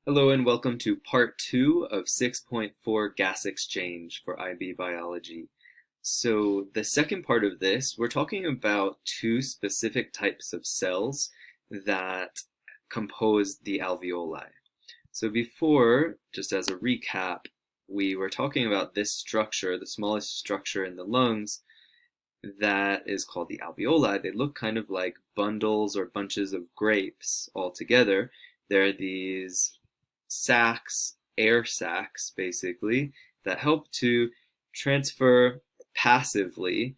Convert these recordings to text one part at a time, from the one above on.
Hello and welcome to part 2 of 6.4 gas exchange for IB biology. So the second part of this, we're talking about two specific types of cells that compose the alveoli. So before, just as a recap, we were talking about this structure, the smallest structure in the lungs, that is called the alveoli. They look kind of like bundles or bunches of grapes all together. They're these sacs, air sacs, basically, that help to transfer passively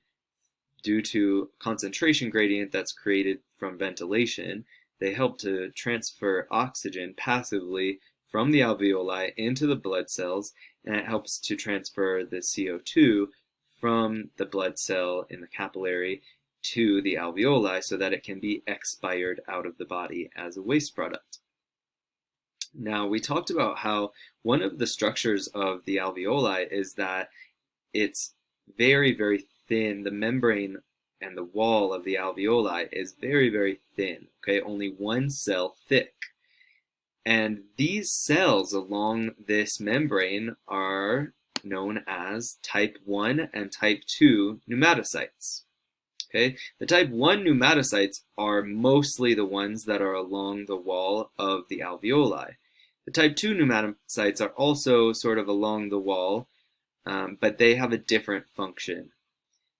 due to concentration gradient that's created from ventilation. They help to transfer oxygen passively from the alveoli into the blood cells, and it helps to transfer the CO2 from the blood cell in the capillary to the alveoli so that it can be expired out of the body as a waste product. Now, we talked about how one of the structures of the alveoli is that it's very, very thin. The membrane and the wall of the alveoli is very, very thin, okay? Only one cell thick. And these cells along this membrane are known as type 1 and type 2 pneumatocytes. Okay? The type 1 pneumatocytes are mostly the ones that are along the wall of the alveoli. The type 2 pneumatocytes are also sort of along the wall, but they have a different function.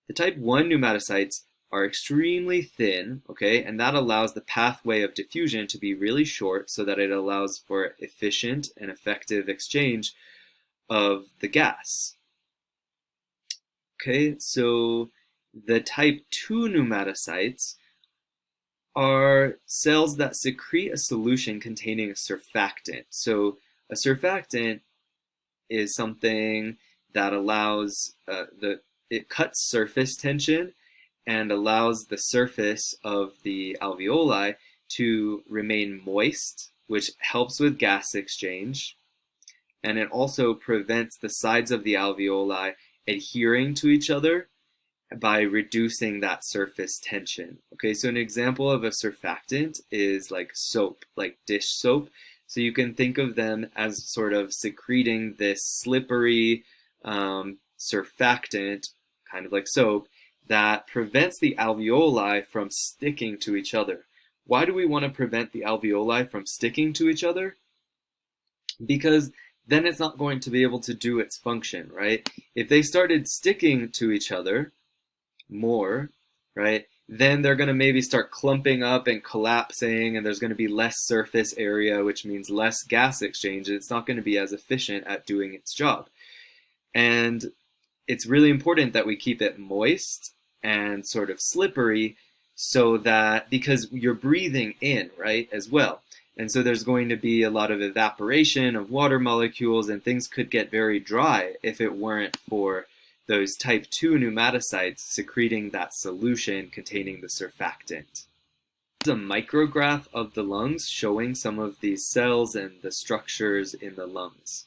The type 1 pneumatocytes are extremely thin, okay, and that allows the pathway of diffusion to be really short so that it allows for efficient and effective exchange of the gas. Okay, so the type 2 pneumatocytes are cells that secrete a solution containing a surfactant. So a surfactant is something that allows it cuts surface tension and allows the surface of the alveoli to remain moist, which helps with gas exchange. And it also prevents the sides of the alveoli adhering to each other by reducing that surface tension. Okay, so an example of a surfactant is like soap, like dish soap. So you can think of them as sort of secreting this slippery surfactant, kind of like soap, that prevents the alveoli from sticking to each other. Why do we want to prevent the alveoli from sticking to each other? Because then it's not going to be able to do its function, right? If they started sticking to each other more, right, then they're going to maybe start clumping up and collapsing, and there's going to be less surface area, which means less gas exchange. It's not going to be as efficient at doing its job. And it's really important that we keep it moist and sort of slippery so that, because you're breathing in, right, as well. And so there's going to be a lot of evaporation of water molecules, and things could get very dry if it weren't for those type 2 pneumatocytes secreting that solution containing the surfactant. This is a micrograph of the lungs showing some of these cells and the structures in the lungs.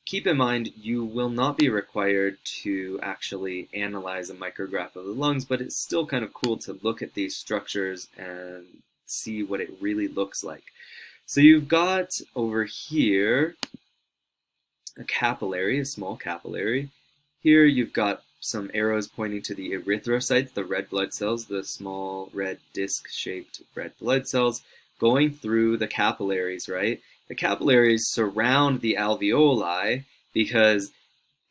Keep in mind, you will not be required to actually analyze a micrograph of the lungs, but it's still kind of cool to look at these structures and see what it really looks like. So you've got over here a capillary, a small capillary. Here you've got some arrows pointing to the erythrocytes, the red blood cells, the small red disc-shaped red blood cells going through the capillaries, right? The capillaries surround the alveoli because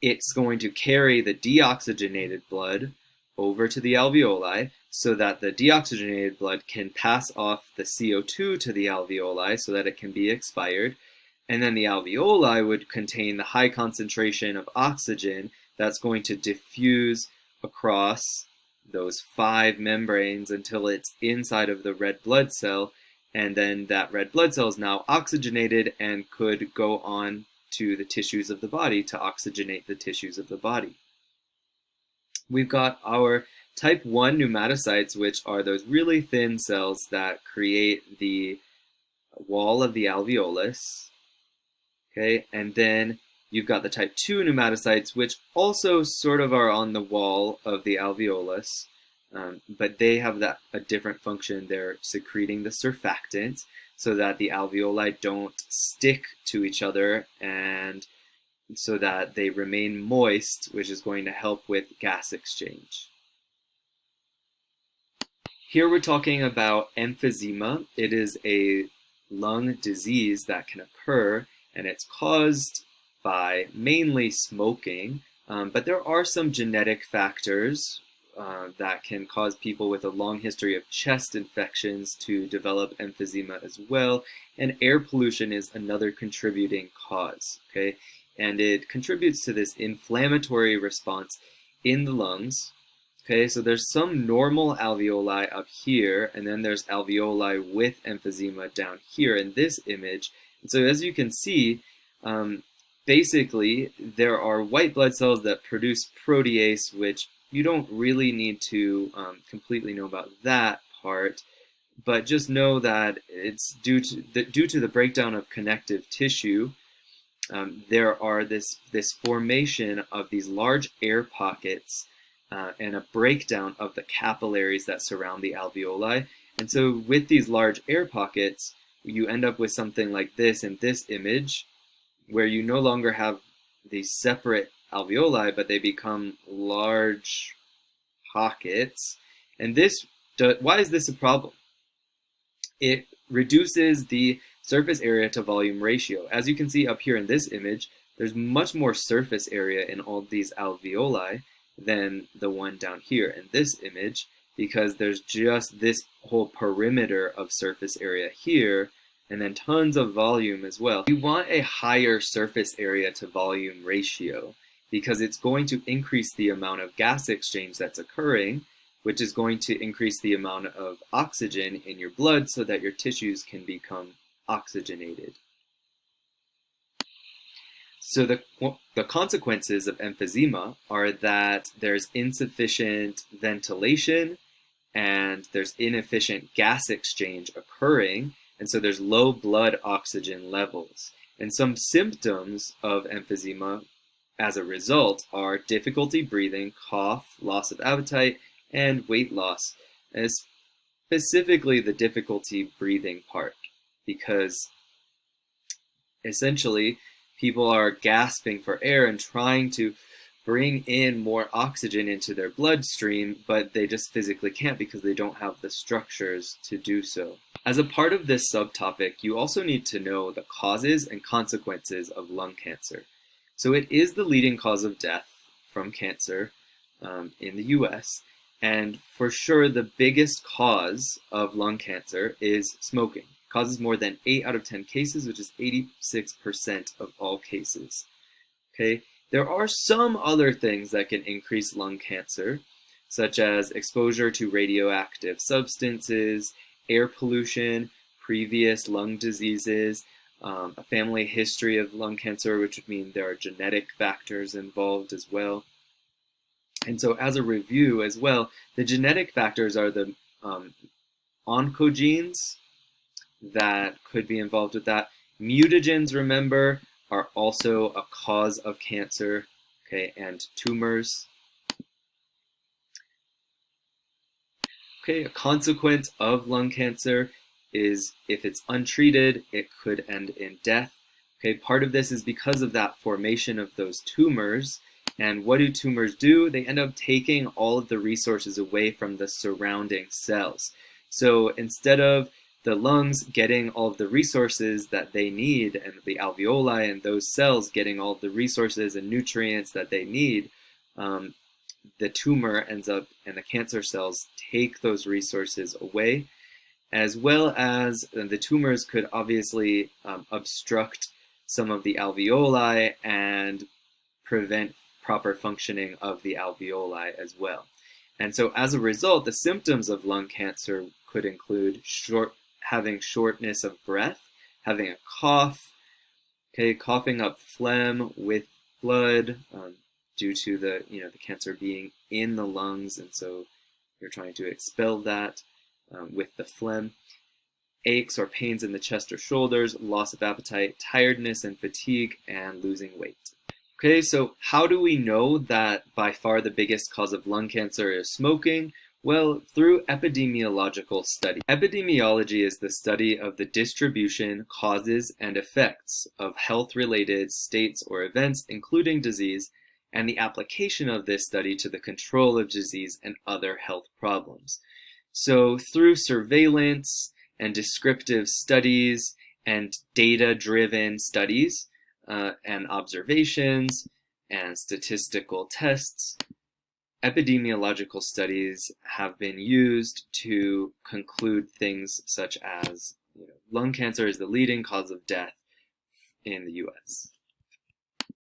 it's going to carry the deoxygenated blood over to the alveoli so that the deoxygenated blood can pass off the CO2 to the alveoli so that it can be expired. And then the alveoli would contain the high concentration of oxygen that's going to diffuse across those 5 membranes until it's inside of the red blood cell. And then that red blood cell is now oxygenated and could go on to the tissues of the body to oxygenate the tissues of the body. We've got our type 1 pneumatocytes, which are those really thin cells that create the wall of the alveolus. Okay, and then you've got the type 2 pneumatocytes, which also sort of are on the wall of the alveolus. But they have a different function. They're secreting the surfactant. so that the alveoli don't stick to each other and so that they remain moist, which is going to help with gas exchange. Here we're talking about emphysema. It is a lung disease that can occur, and it's caused by mainly smoking, but there are some genetic factors that can cause people with a long history of chest infections to develop emphysema as well, and air pollution is another contributing cause, okay? And it contributes to this inflammatory response in the lungs. Okay, so there's some normal alveoli up here, and then there's alveoli with emphysema down here in this image. And so as you can see, basically there are white blood cells that produce protease, which you don't really need to completely know about that part, but just know that it's due to the breakdown of connective tissue. There are this formation of these large air pockets and a breakdown of the capillaries that surround the alveoli. And so with these large air pockets, you end up with something like this in this image, where you no longer have these separate alveoli, but they become large pockets. And why is this a problem? It reduces the surface area to volume ratio. As you can see up here in this image, there's much more surface area in all these alveoli than the one down here in this image, because there's just this whole perimeter of surface area here, and then tons of volume as well. You want a higher surface area to volume ratio because it's going to increase the amount of gas exchange that's occurring, which is going to increase the amount of oxygen in your blood so that your tissues can become oxygenated. So the consequences of emphysema are that there's insufficient ventilation and there's inefficient gas exchange occurring, and so there's low blood oxygen levels. And some symptoms of emphysema as a result are difficulty breathing, cough, loss of appetite, and weight loss. And specifically the difficulty breathing part, because essentially people are gasping for air and trying to bring in more oxygen into their bloodstream, but they just physically can't because they don't have the structures to do so. As a part of this subtopic, you also need to know the causes and consequences of lung cancer. So it is the leading cause of death from cancer in the US, and for sure the biggest cause of lung cancer is smoking. It causes more than 8 out of 10 cases, which is 86% of all cases. Okay? There are some other things that can increase lung cancer, such as exposure to radioactive substances, air pollution, previous lung diseases, a family history of lung cancer, which would mean there are genetic factors involved as well. And so as a review as well, the genetic factors are the oncogenes that could be involved with that. Mutagens, remember, are also a cause of cancer, okay, and tumors. Okay, a consequence of lung cancer is if it's untreated, it could end in death. Okay, part of this is because of that formation of those tumors. And what do tumors do? They end up taking all of the resources away from the surrounding cells. So instead of the lungs getting all of the resources that they need, and the alveoli and those cells getting all of the resources and nutrients that they need, the tumor ends up, and the cancer cells take those resources away, as well as the tumors could obviously obstruct some of the alveoli and prevent proper functioning of the alveoli as well. And so as a result, the symptoms of lung cancer could include having shortness of breath, having a cough, okay, coughing up phlegm with blood due to the cancer being in the lungs, and so you're trying to expel that with the phlegm. Aches or pains in the chest or shoulders, loss of appetite, tiredness and fatigue, and losing weight. Okay, so how do we know that by far the biggest cause of lung cancer is smoking? Well, through epidemiological study. Epidemiology is the study of the distribution, causes, and effects of health-related states or events, including disease, and the application of this study to the control of disease and other health problems. So through surveillance and descriptive studies and data-driven studies and observations and statistical tests, epidemiological studies have been used to conclude things such as lung cancer is the leading cause of death in the US.